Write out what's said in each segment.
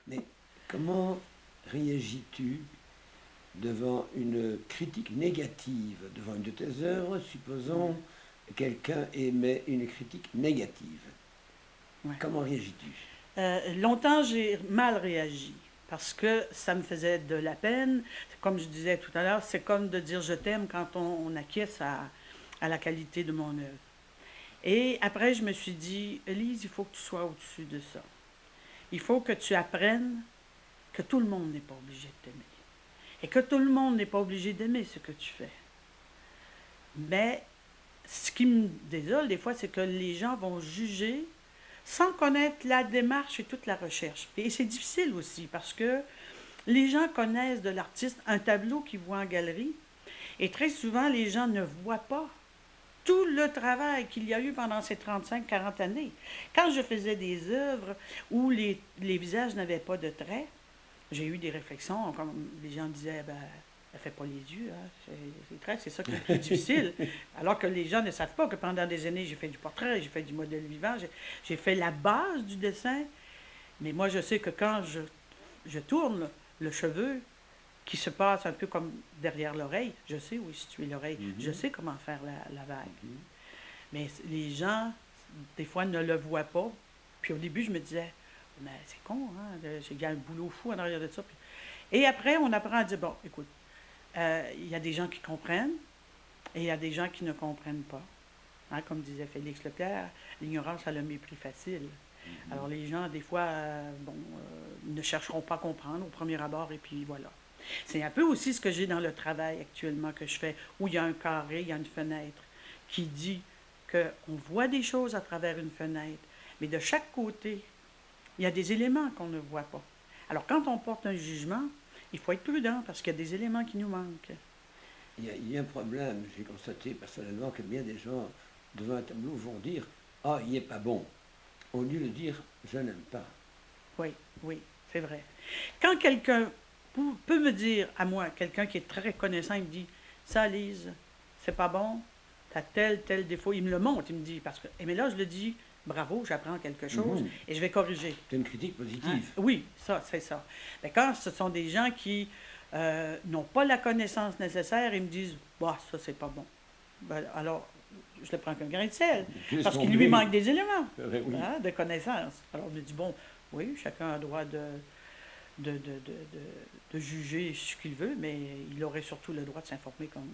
Mais comment réagis-tu devant une critique négative, devant une de tes œuvres, supposons quelqu'un émet une critique négative? Ouais. Comment réagis-tu? Longtemps, j'ai mal réagi parce que ça me faisait de la peine. Comme je disais tout à l'heure, c'est comme de dire je t'aime quand on acquiesce à la qualité de mon œuvre. Et après, je me suis dit, Élise, il faut que tu sois au-dessus de ça. Il faut que tu apprennes que tout le monde n'est pas obligé de t'aimer. Et que tout le monde n'est pas obligé d'aimer ce que tu fais. Mais ce qui me désole des fois, c'est que les gens vont juger sans connaître la démarche et toute la recherche. Et c'est difficile aussi parce que les gens connaissent de l'artiste un tableau qu'ils voient en galerie et très souvent les gens ne voient pas tout le travail qu'il y a eu pendant ces 35-40 années. Quand je faisais des œuvres où les visages n'avaient pas de traits, j'ai eu des réflexions, comme les gens disaient, ben, elle fait pas les yeux, hein. C'est très, c'est ça qui est le plus difficile. Alors que les gens ne savent pas que pendant des années, j'ai fait du portrait, j'ai fait du modèle vivant, j'ai fait la base du dessin. Mais moi, je sais que quand je tourne le cheveu, qui se passe un peu comme derrière l'oreille, je sais où est située l'oreille, je Mhm, sais comment faire la vague. mhm. Mais les gens, des fois, ne le voient pas. Puis au début, je me disais, mais c'est con, hein, j'ai un boulot fou en arrière de ça. Et après, on apprend à dire, bon, écoute, il y a des gens qui comprennent et il y a des gens qui ne comprennent pas. Hein, comme disait Félix Lepierre, l'ignorance a le mépris facile. Alors les gens, des fois, ne chercheront pas à comprendre au premier abord et puis voilà. C'est un peu aussi ce que j'ai dans le travail actuellement que je fais, où il y a un carré, il y a une fenêtre qui dit qu'on voit des choses à travers une fenêtre, mais de chaque côté, il y a des éléments qu'on ne voit pas. Alors quand on porte un jugement, il faut être prudent parce qu'il y a des éléments qui nous manquent. Il y a un problème, j'ai constaté personnellement que bien des gens devant un tableau vont dire ah, il n'est pas bon, au lieu de dire je n'aime pas. Oui, oui, c'est vrai. Quand quelqu'un peut me dire à moi, quelqu'un qui est très connaissant, il me dit, ça, Lise, c'est pas bon, t'as tel défaut, il me le montre, il me dit, parce que, et mais là, je le dis, bravo, j'apprends quelque chose Mhm. et je vais corriger. C'est une critique Hein? positive. Oui, ça, c'est ça. Mais quand ce sont des gens qui n'ont pas la connaissance nécessaire, ils me disent, bah, ça, c'est pas bon. Ben, alors, je le prends qu'un grain de sel, Laisse parce qu'il lui manque tomber. des éléments Oui. hein, de connaissance. Alors, je me dis, bon, oui, chacun a le droit de, de, de, de, de juger ce qu'il veut, mais il aurait surtout le droit de s'informer comme,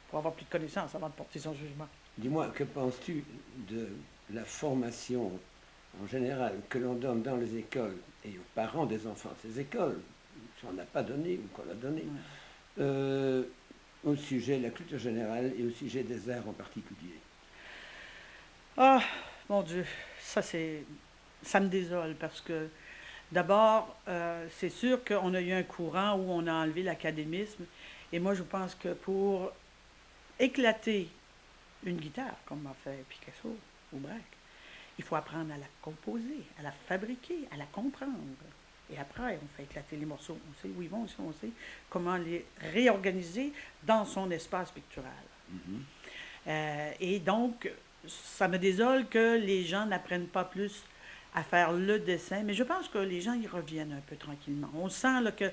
pour avoir plus de connaissances avant de porter son jugement. Dis-moi, que penses-tu de la formation en général que l'on donne dans les écoles et aux parents des enfants, ces écoles, si on n'a pas donné ou qu'on a donné, Ouais. euh, au sujet de la culture générale et au sujet des arts en particulier? Ah, mon Dieu, ça me désole parce que d'abord, c'est sûr qu'on a eu un courant où on a enlevé l'académisme. Et moi, je pense que pour éclater une guitare, comme a fait Picasso ou Braque, il faut apprendre à la composer, à la fabriquer, à la comprendre. Et après, on fait éclater les morceaux. On sait où ils vont, on sait comment les réorganiser dans son espace pictural. Mhm. Et donc, ça me désole que les gens n'apprennent pas plus à faire le dessin, mais je pense que les gens y reviennent un peu tranquillement. On sent là, que...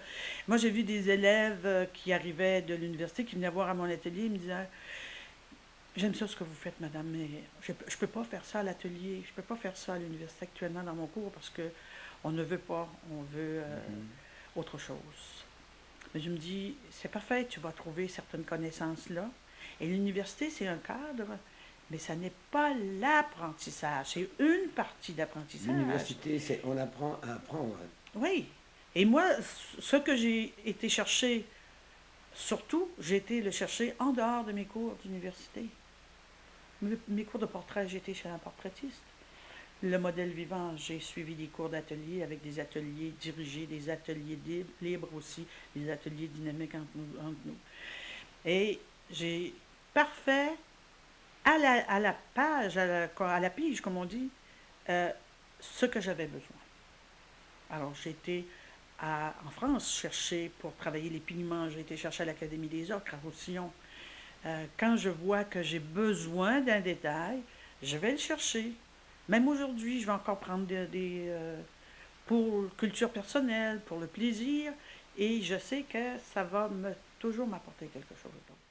Moi, j'ai vu des élèves qui arrivaient de l'université, qui venaient voir à mon atelier, ils me disaient, j'aime ça ce que vous faites, madame, mais je ne peux pas faire ça à l'atelier, je ne peux pas faire ça à l'université actuellement dans mon cours parce que on ne veut pas, on veut Mhm. autre chose. Mais je me dis, c'est parfait, tu vas trouver certaines connaissances là. Et l'université, c'est un cadre, mais ça n'est pas l'apprentissage, c'est une partie d'apprentissage. L'université, c'est on apprend à apprendre. Oui. Et moi, ce que j'ai été chercher, surtout, j'ai été le chercher en dehors de mes cours d'université. Mes cours de portrait, j'ai été chez un portraitiste. Le modèle vivant, j'ai suivi des cours d'atelier avec des ateliers dirigés, des ateliers libres aussi, des ateliers dynamiques entre nous. Et j'ai parfait à la page, à la pige, comme on dit, euh, ce que j'avais besoin. Alors, j'ai été en France chercher pour travailler les pigments. J'ai été chercher à l'Académie des Arts, à Roussillon. Quand je vois que j'ai besoin d'un détail, je vais le chercher. Même aujourd'hui, je vais encore prendre pour culture personnelle, pour le plaisir, et je sais que ça va toujours m'apporter quelque chose d'autre.